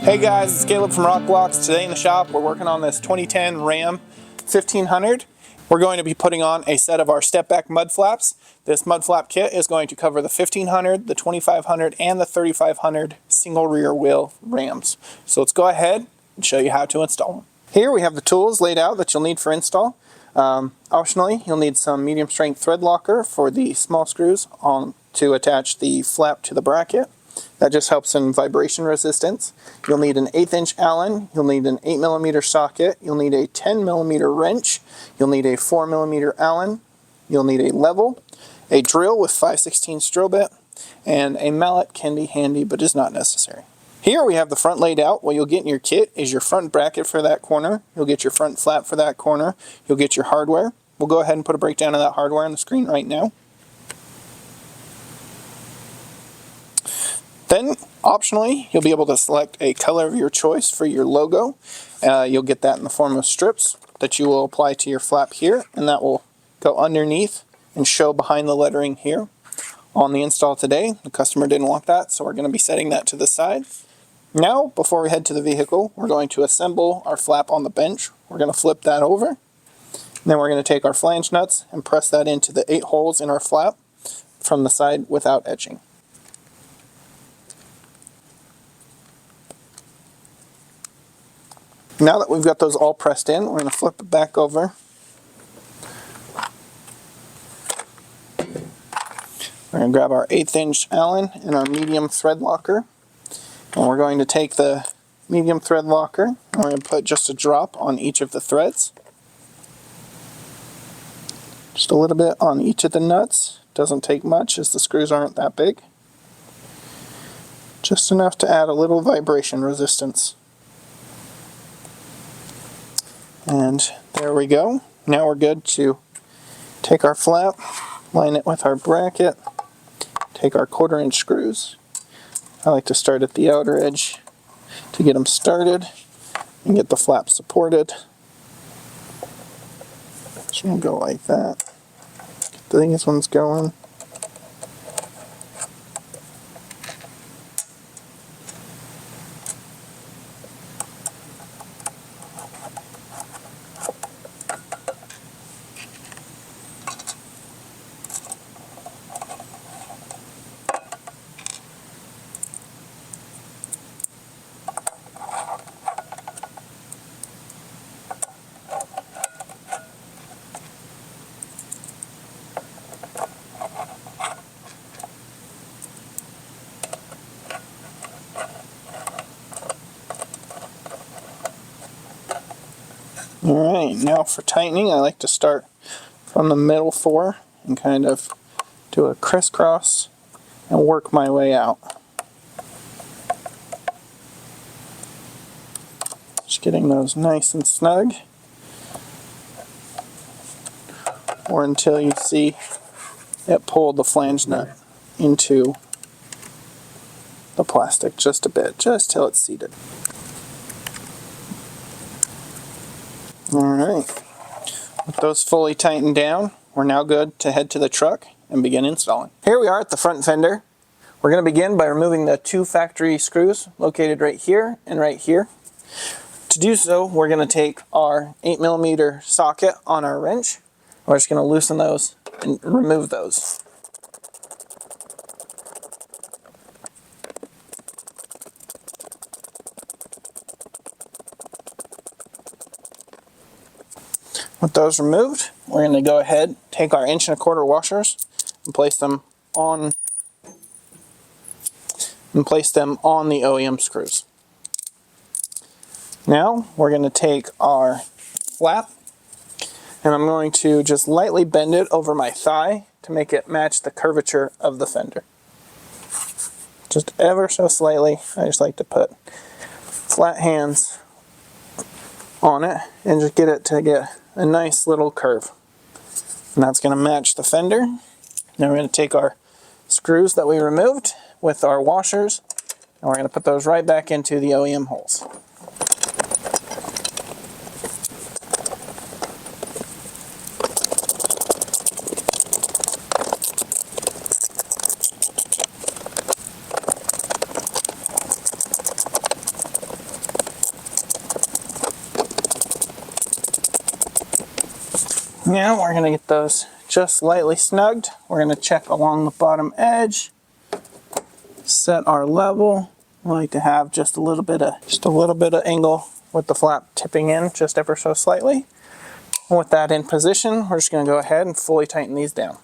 Hey guys, it's Caleb from Rokblokz. Today in the shop we're working on this 2010 Ram 1500. We're going to be putting on a set of our step back mud flaps. This mud flap kit is going to cover the 1500, the 2500, and the 3500 single rear wheel Rams. So let's go ahead and show you how to install them. Here we have the tools laid out that you'll need for install. Optionally, you'll need some medium strength thread locker for the small screws to attach the flap to the bracket. That just helps in vibration resistance. You'll need an 1/8 inch Allen, you'll need an 8mm socket, you'll need a 10mm wrench, you'll need a 4mm Allen, you'll need a level, a drill with 5/16 drill bit, and a mallet can be handy but is not necessary. Here we have the front laid out. What you'll get in your kit is your front bracket for that corner, you'll get your front flap for that corner, you'll get your hardware. We'll go ahead and put a breakdown of that hardware on the screen right now. Then, optionally, you'll be able to select a color of your choice for your logo. You'll get that in the form of strips that you will apply to your flap here, and that will go underneath and show behind the lettering here. On the install today, the customer didn't want that, so we're going to be setting that to the side. Now, before we head to the vehicle, we're going to assemble our flap on the bench. We're going to flip that over. And then we're going to take our flange nuts and press that into the 8 holes in our flap from the side without etching. Now that we've got those all pressed in, we're going to flip it back over. We're going to grab our 1/8 inch Allen and our medium thread locker. And we're going to take the medium thread locker and we're going to put just a drop on each of the threads. Just a little bit on each of the nuts. Doesn't take much as the screws aren't that big. Just enough to add a little vibration resistance. And there we go. Now we're good to take our flap, line it with our bracket, take our 1/4 inch screws. I like to start at the outer edge to get them started and get the flap supported. So we'll go like that. Get these ones going. Alright, now for tightening, I like to start from the middle 4 and kind of do a crisscross and work my way out. Just getting those nice and snug, or until you see it pull the flange nut into the plastic just a bit, just till it's seated. Alright, with those fully tightened down, we're now good to head to the truck and begin installing. Here we are at the front fender. We're going to begin by removing the 2 factory screws located right here and right here. To do so, we're going to take our 8mm socket on our wrench. We're just going to loosen those and remove those. With those removed, we're going to go ahead, take our 1¼ washers and place them on the OEM screws. Now we're going to take our flap and I'm going to just lightly bend it over my thigh to make it match the curvature of the fender. Just ever so slightly. I just like to put flat hands on it and just get it to get a nice little curve. And that's going to match the fender. Now we're going to take our screws that we removed with our washers and we're going to put those right back into the OEM holes. Now we're going to get those just slightly snugged. We're going to check along the bottom edge, set our level. We like to have just a little bit of angle with the flap tipping in just ever so slightly. And with that in position, we're just going to go ahead and fully tighten these down.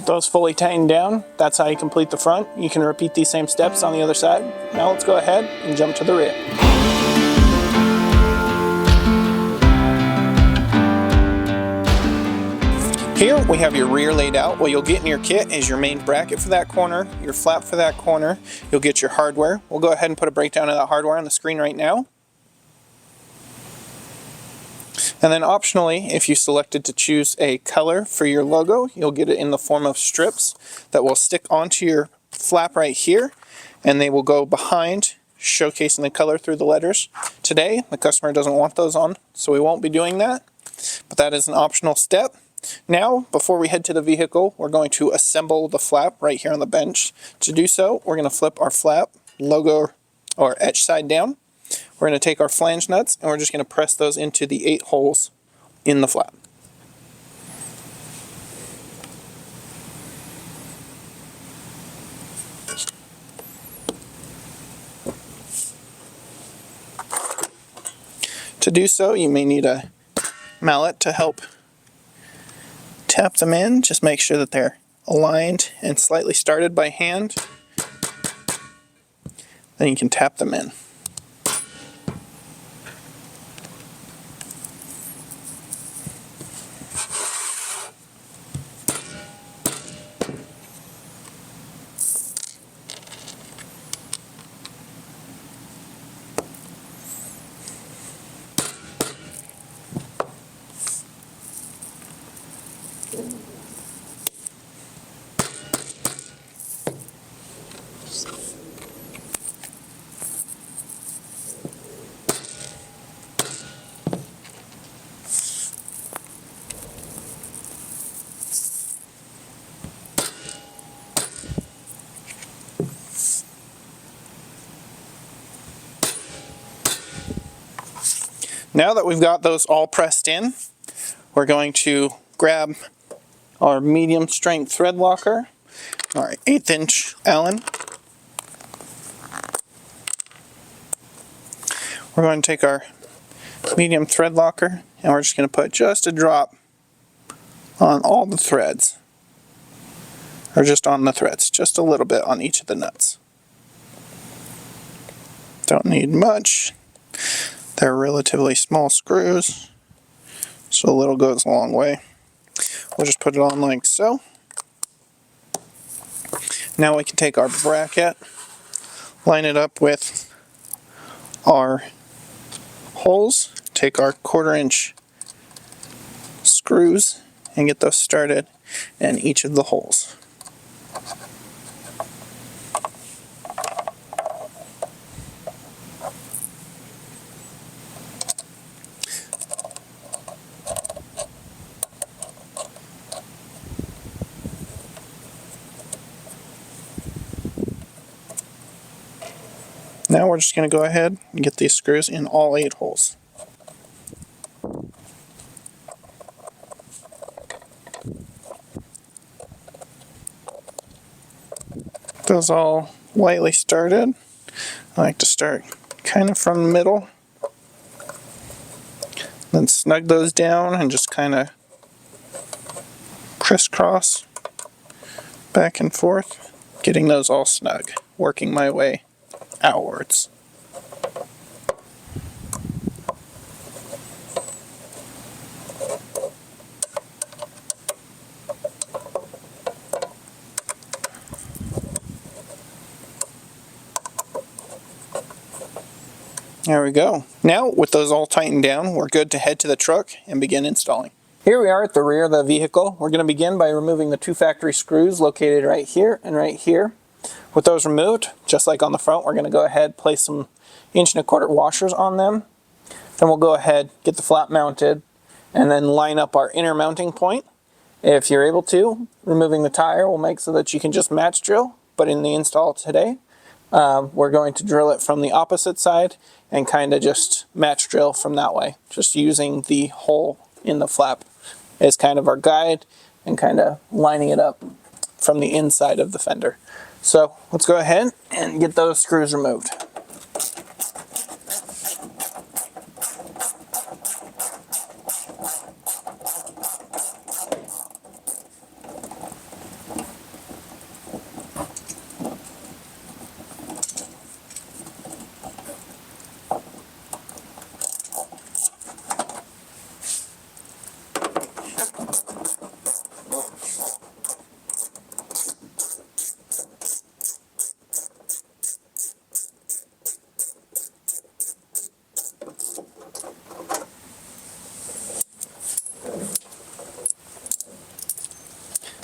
Those fully tightened down, that's how you complete the front. You can repeat these same steps on the other side. Now let's go ahead and jump to the rear. Here we have your rear laid out. What you'll get in your kit is your main bracket for that corner, your flap for that corner. You'll get your hardware. We'll go ahead and put a breakdown of that hardware on the screen right now. And then optionally, if you selected to choose a color for your logo, you'll get it in the form of strips that will stick onto your flap right here, and they will go behind, showcasing the color through the letters. Today, the customer doesn't want those on, so we won't be doing that, but that is an optional step. Now, before we head to the vehicle, we're going to assemble the flap right here on the bench. To do so, we're going to flip our flap logo or etch side down. We're going to take our flange nuts and we're just going to press those into the 8 holes in the flap. To do so, you may need a mallet to help tap them in. Just make sure that they're aligned and slightly started by hand. Then you can tap them in. Now that we've got those all pressed in, we're going to grab our medium strength thread locker, our 1/8 inch Allen. We're going to take our medium thread locker and we're just going to put just a drop on all the threads, or just on the threads, just a little bit on each of the nuts. Don't need much. They're relatively small screws, so a little goes a long way. We'll just put it on like so. Now we can take our bracket, line it up with our holes, take our 1/4 inch screws and get those started in each of the holes. Now we're just going to go ahead and get these screws in all 8 holes. Those all lightly started. I like to start kind of from the middle, then snug those down and just kind of crisscross back and forth, getting those all snug, working my way outwards. There we go. Now with those all tightened down, we're good to head to the truck and begin installing. Here we are at the rear of the vehicle. We're going to begin by removing the 2 factory screws located right here and right here. With those removed, just like on the front, we're going to go ahead, place some 1 1/4 inch washers on them. Then we'll go ahead, get the flap mounted, and then line up our inner mounting point. If you're able to, removing the tire will make so that you can just match drill, but in the install today, we're going to drill it from the opposite side and kind of just match drill from that way, just using the hole in the flap as kind of our guide and kind of lining it up from the inside of the fender. So let's go ahead and get those screws removed.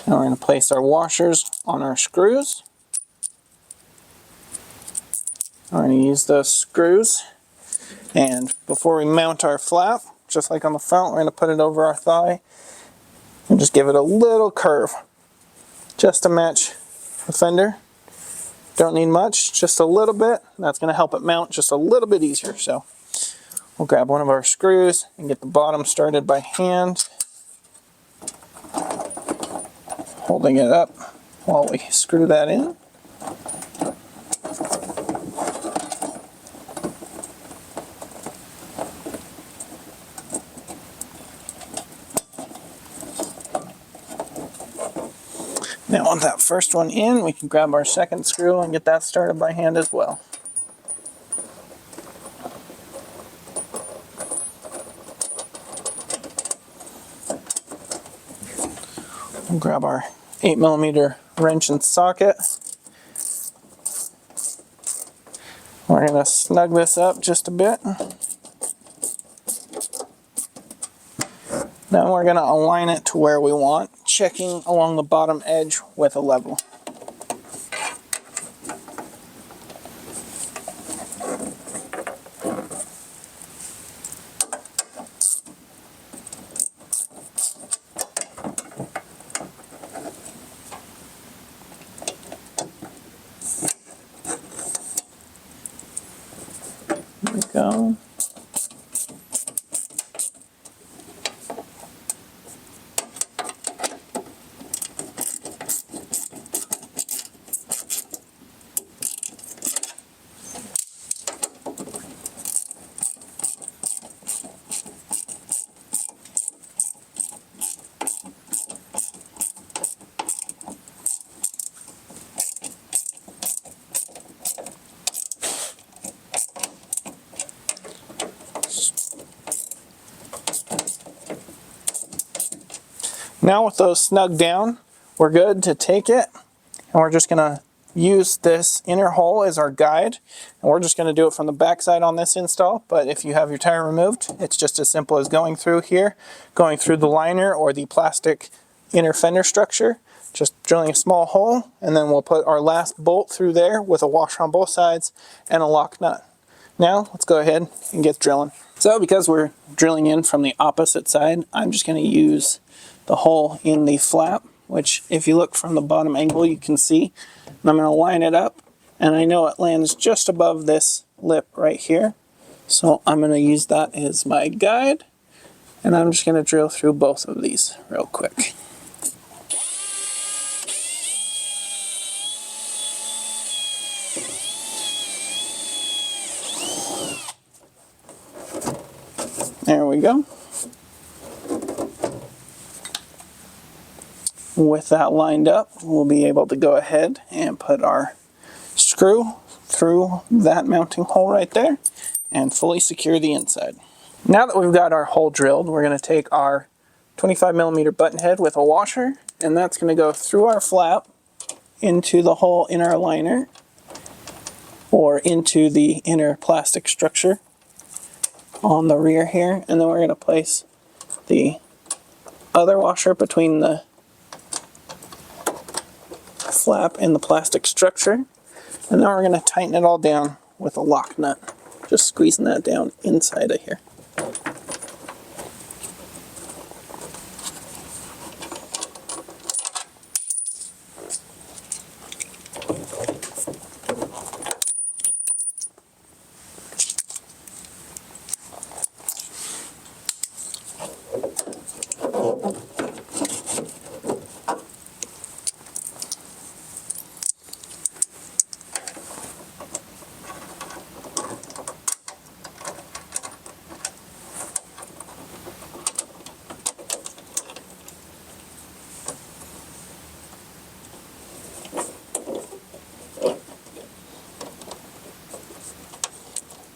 Now we're going to place our washers on our screws. We're going to use those screws, and before we mount our flap, just like on the front, we're going to put it over our thigh and just give it a little curve just to match the fender. Don't need much, just a little bit. That's going to help it mount just a little bit easier. So we'll grab one of our screws and get the bottom started by hand, holding it up while we screw that in. Now with that first one in, we can grab our second screw and get that started by hand as well. We'll grab our 8mm wrench and socket. We're going to snug this up just a bit. Now we're going to align it to where we want, checking along the bottom edge with a level. There we go. Now with those snug down, we're good to take it, and we're just going to use this inner hole as our guide, and we're just going to do it from the back side on this install. But if you have your tire removed, it's just as simple as going through here, going through the liner or the plastic inner fender structure, just drilling a small hole, and then we'll put our last bolt through there with a washer on both sides and a lock nut. Now let's go ahead and get drilling. So because we're drilling in from the opposite side, I'm just going to use the hole in the flap, which if you look from the bottom angle you can see. And I'm going to line it up, and I know it lands just above this lip right here. So I'm going to use that as my guide, and I'm just going to drill through both of these real quick. There we go. With that lined up, we'll be able to go ahead and put our screw through that mounting hole right there and fully secure the inside. Now that we've got our hole drilled, we're going to take our 25mm button head with a washer, and that's going to go through our flap into the hole in our liner or into the inner plastic structure on the rear here, and then we're going to place the other washer between the flap and the plastic structure, and now we're going to tighten it all down with a lock nut, just squeezing that down inside of here.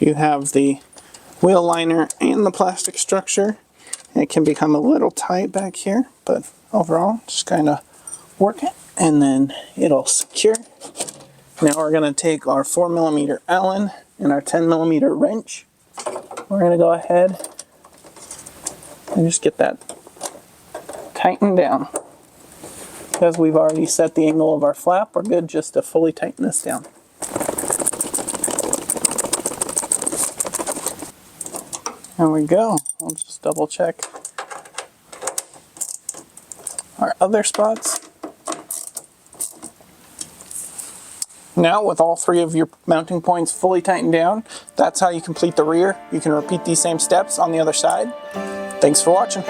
If you have the wheel liner and the plastic structure, it can become a little tight back here, but overall, just kind of work it and then it'll secure. Now we're going to take our 4mm Allen and our 10mm wrench. We're going to go ahead and just get that tightened down. Because we've already set the angle of our flap, we're good just to fully tighten this down. There we go. We'll just double check our other spots. Now, with all three of your mounting points fully tightened down, that's how you complete the rear. You can repeat these same steps on the other side. Thanks for watching.